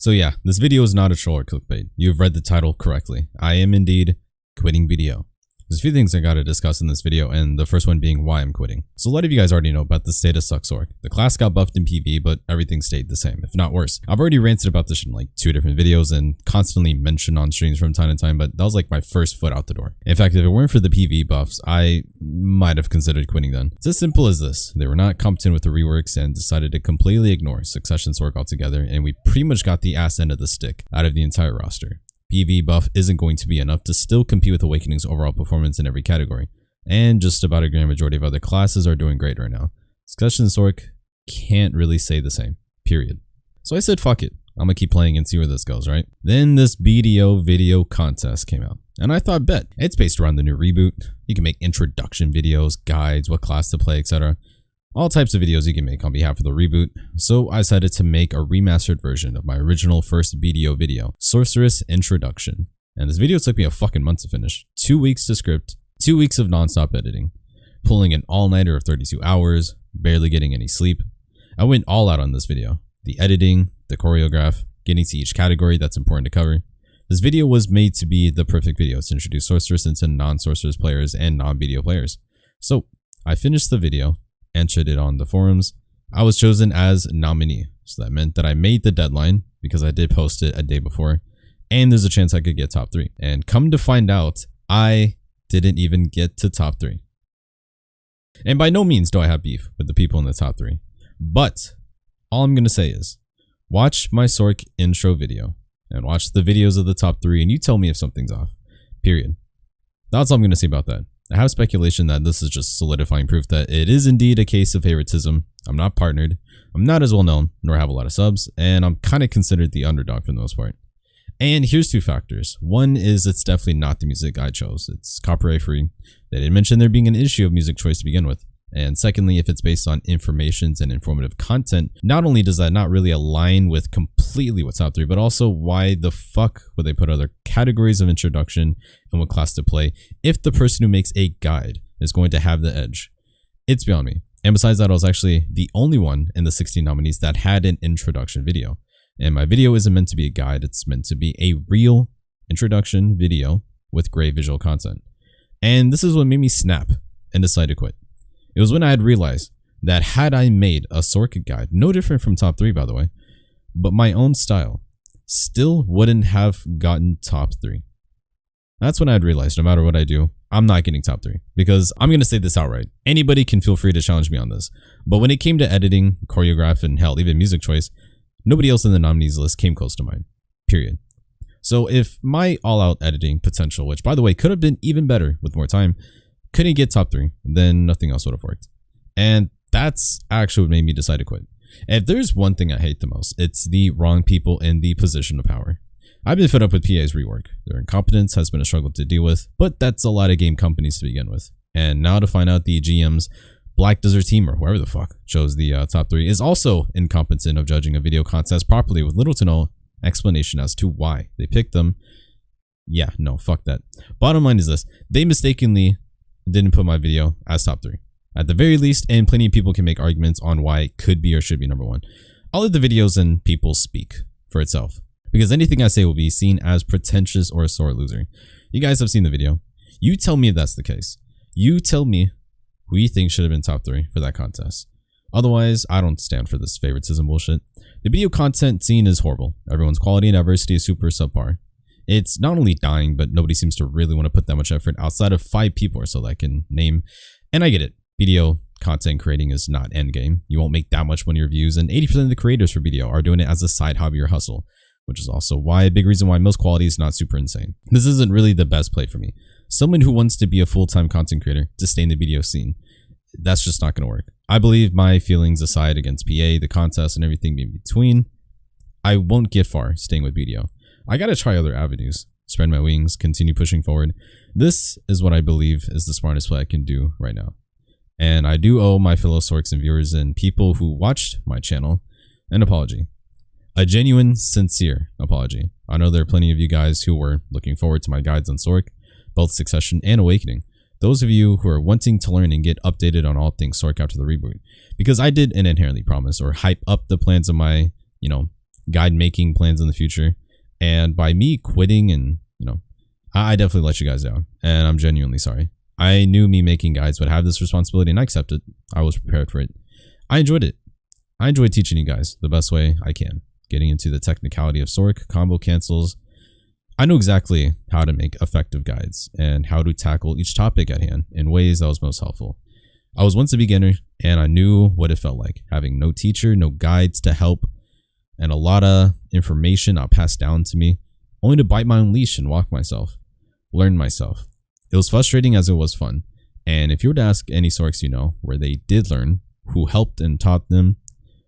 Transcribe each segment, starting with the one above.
So yeah, this video is not a troll or clickbait. You've read the title correctly. I am indeed quitting BDO. There's a few things I gotta discuss in this video, and the first one being why I'm quitting. So a lot of you guys already know about the status sucks org. The class got buffed in PV, but everything stayed the same, if not worse. I've already ranted about this in like 2 different videos and constantly mentioned on streams from time to time, but that was like my first foot out the door. In fact, if it weren't for the PV buffs, I might have considered quitting then. It's as simple as this. They were not competent with the reworks and decided to completely ignore Succession's org altogether, and we pretty much got the ass end of the stick out of the entire roster. PV buff isn't going to be enough to still compete with Awakening's overall performance in every category, and just about a grand majority of other classes are doing great right now. Succession's org can't really say the same, period. So I said fuck it, I'm gonna keep playing and see where this goes, right? Then this BDO video contest came out, and I thought bet, it's based around the new reboot. You can make introduction videos, guides, what class to play, etc. All types of videos you can make on behalf of the reboot, so I decided to make a remastered version of my original first BDO video, Sorceress Introduction. And this video took me a fucking month to finish, 2 weeks to script, 2 weeks of non-stop editing, pulling an all-nighter of 32 hours, barely getting any sleep. I went all out on this video, the editing, the choreograph, getting to each category that's important to cover. This video was made to be the perfect video to introduce Sorceress into non-Sorceress players and non-BDO players. So I finished the video, entered it on the forums. I was chosen as nominee, so that meant that I made the deadline because I did post it a day before, and there's a chance I could get top 3. And come to find out, I didn't even get to top 3. And by no means do I have beef with the people in the top 3, but all I'm gonna say is watch my Sorc intro video and watch the videos of the top 3 and you tell me if something's off, period. That's all I'm gonna say about that. I have speculation that this is just solidifying proof that it is indeed a case of favoritism. I'm not partnered, I'm not as well known, nor have a lot of subs, and I'm kind of considered the underdog for the most part. And here's 2 factors. One is it's definitely not the music I chose. It's copyright free. They didn't mention there being an issue of music choice to begin with. And secondly, if it's based on informations and informative content, not only does that not really align with completely what's top 3, but also why the fuck would they put other categories of introduction and what class to play if the person who makes a guide is going to have the edge? It's beyond me. And besides that, I was actually the only one in the 16 nominees that had an introduction video. And my video isn't meant to be a guide, it's meant to be a real introduction video with great visual content. And this is what made me snap and decide to quit. It was when I had realized that had I made a Sorc guide, no different from top 3 by the way, but my own style, still wouldn't have gotten top 3. That's when I had realized no matter what I do, I'm not getting top 3. Because I'm going to say this outright. Anybody can feel free to challenge me on this. But when it came to editing, choreograph, and hell, even music choice, nobody else in the nominees list came close to mine. Period. So if my all-out editing potential, which by the way could have been even better with more time, couldn't get top 3, then nothing else would have worked. And that's actually what made me decide to quit. And if there's one thing I hate the most, it's the wrong people in the position of power. I've been fed up with PA's rework. Their incompetence has been a struggle to deal with, but that's a lot of game companies to begin with. And now to find out the GM's Black Desert team, or whoever the fuck chose the top 3, is also incompetent of judging a video contest properly with little to no explanation as to why they picked them. Yeah, no, fuck that. Bottom line is this, they mistakenly didn't put my video as top 3. At the very least, and plenty of people can make arguments on why it could be or should be number 1. I'll let the videos and people speak for itself, because anything I say will be seen as pretentious or a sore loser. You guys have seen the video. You tell me if that's the case. You tell me who you think should have been top 3 for that contest. Otherwise, I don't stand for this favoritism bullshit. The video content scene is horrible. Everyone's quality and diversity is super subpar. It's not only dying, but nobody seems to really want to put that much effort outside of 5 people or so that I can name. And I get it. BDO content creating is not endgame. You won't make that much money or views, and 80% of the creators for BDO are doing it as a side hobby or hustle, which is also why a big reason why most quality is not super insane. This isn't really the best play for me. Someone who wants to be a full-time content creator to stay in the BDO scene, that's just not going to work. I believe my feelings aside against PA, the contest, and everything in between, I won't get far staying with BDO. I gotta try other avenues, spread my wings, continue pushing forward. This is what I believe is the smartest play I can do right now. And I do owe my fellow Sorcs and viewers and people who watched my channel an apology. A genuine, sincere apology. I know there are plenty of you guys who were looking forward to my guides on Sorc, both Succession and Awakening. Those of you who are wanting to learn and get updated on all things Sorc after the reboot. Because I did an inherently promise or hype up the plans of my, guide making plans in the future. And by me quitting and, I definitely let you guys down, and I'm genuinely sorry. I knew me making guides would have this responsibility, and I accepted. I was prepared for it. I enjoyed it. I enjoyed teaching you guys the best way I can, getting into the technicality of Sork, combo cancels. I know exactly how to make effective guides and how to tackle each topic at hand in ways that was most helpful. I was once a beginner, and I knew what it felt like, having no teacher, no guides to help, and a lot of information not passed down to me, only to bite my own leash and walk myself, learn myself. It was frustrating as it was fun, and if you were to ask any Sorks you know where they did learn, who helped and taught them,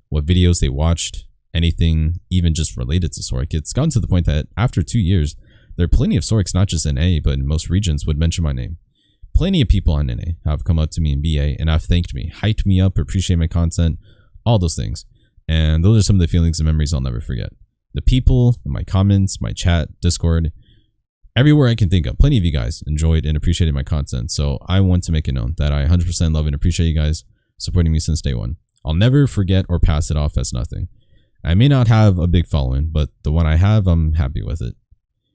what videos they watched, anything even just related to Sork, it's gotten to the point that after 2 years, there are plenty of Sorks, not just in NA, but in most regions, would mention my name. Plenty of people on NA have come up to me in BA and have thanked me, hyped me up, appreciate my content, all those things. And those are some of the feelings and memories I'll never forget. The people, my comments, my chat, Discord, everywhere I can think of, plenty of you guys enjoyed and appreciated my content. So I want to make it known that I 100% love and appreciate you guys supporting me since day one. I'll never forget or pass it off as nothing. I may not have a big following, but the one I have, I'm happy with it.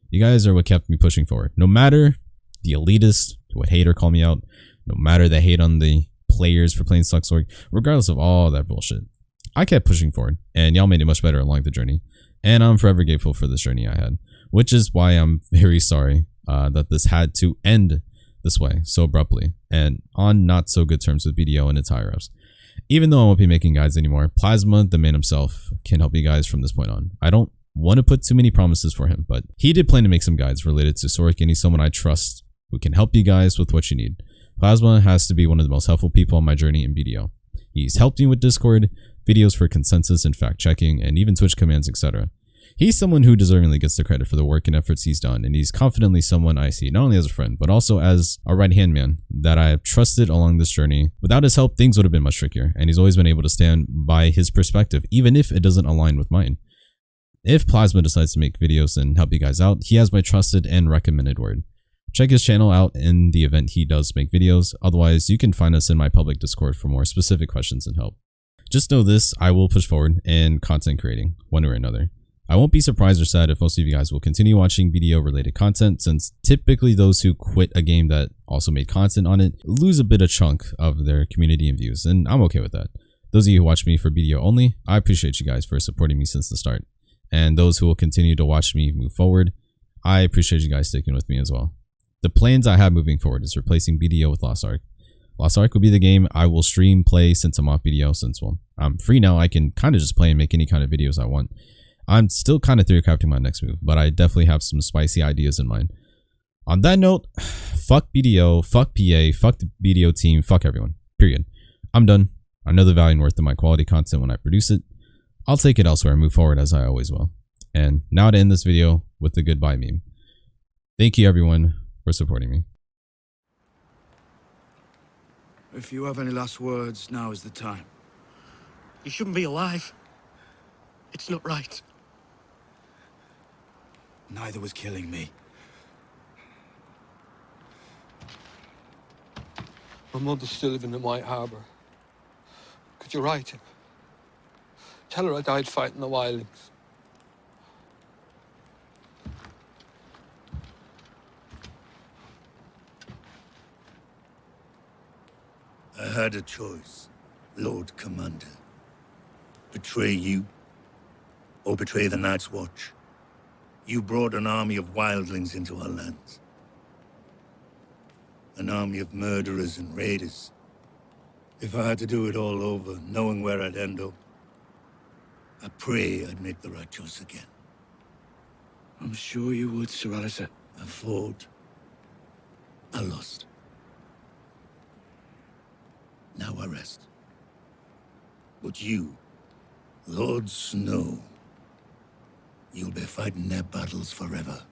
You guys are what kept me pushing forward. No matter the elitists who would hate or call me out, no matter the hate on the players for playing Sork, regardless of all that bullshit, I kept pushing forward, and y'all made it much better along the journey. And I'm forever grateful for this journey I had, which is why I'm very sorry that this had to end this way so abruptly and on not so good terms with BDO and its higher ups. Even though I won't be making guides anymore, Plasma, the man himself, can help you guys from this point on. I don't want to put too many promises for him, but he did plan to make some guides related to Sork, and he's someone I trust who can help you guys with what you need. Plasma has to be one of the most helpful people on my journey in BDO. He's helped me with Discord, videos for consensus and fact checking, and even Twitch commands, etc. He's someone who deservingly gets the credit for the work and efforts he's done, and he's confidently someone I see not only as a friend, but also as a right-hand man that I have trusted along this journey. Without his help, things would have been much trickier, and he's always been able to stand by his perspective, even if it doesn't align with mine. If Plasma decides to make videos and help you guys out, he has my trusted and recommended word. Check his channel out in the event he does make videos. Otherwise, you can find us in my public Discord for more specific questions and help. Just know this, I will push forward in content creating, one way or another. I won't be surprised or sad if most of you guys will continue watching BDO related content, since typically those who quit a game that also made content on it lose a bit of chunk of their community and views, and I'm okay with that. Those of you who watch me for BDO only, I appreciate you guys for supporting me since the start. And those who will continue to watch me move forward, I appreciate you guys sticking with me as well. The plans I have moving forward is replacing BDO with Lost Ark. Lost Ark will be the game I will stream, play since I'm off BDO, since, well, I'm free now. I can kind of just play and make any kind of videos I want. I'm still kind of theory crafting my next move, but I definitely have some spicy ideas in mind. On that note, fuck BDO, fuck PA, fuck the BDO team, fuck everyone. Period. I'm done. I know the value and worth of my quality content when I produce it. I'll take it elsewhere and move forward as I always will. And now to end this video with the goodbye meme. Thank you everyone for supporting me. If you have any last words, now is the time. You shouldn't be alive. It's not right. Neither was killing me. My mother's still living in White Harbor. Could you write her? Tell her I died fighting the wildlings. I had a choice, Lord Commander. Betray you, or betray the Night's Watch. You brought an army of wildlings into our lands. An army of murderers and raiders. If I had to do it all over, knowing where I'd end up, I pray I'd make the right choice again. I'm sure you would, Sir Alistair. I fought. I lost. Now I rest. But you, Lord Snow, you'll be fighting their battles forever.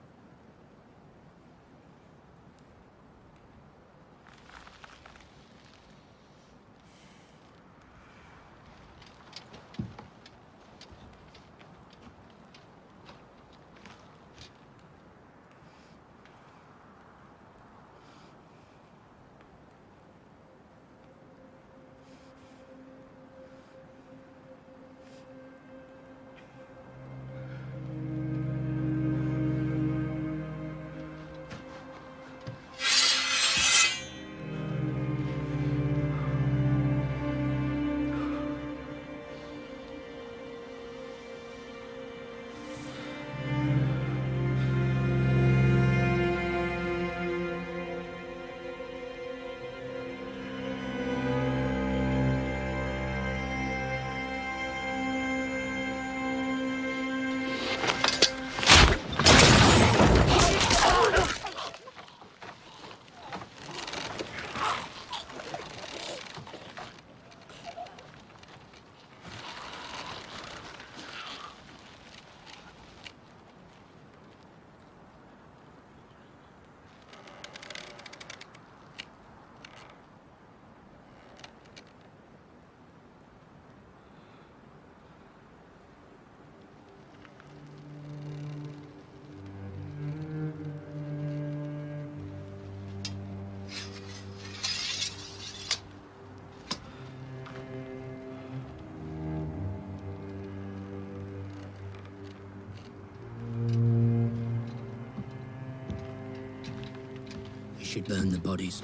should burn the bodies.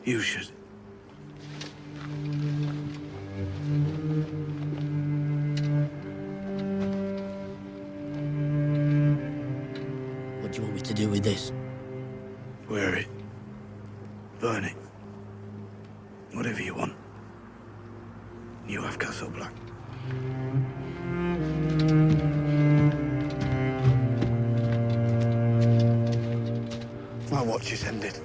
You should. What do you want me to do with this? Wear it. Burn it. Whatever you want. You have Castle Black. My watch is ended.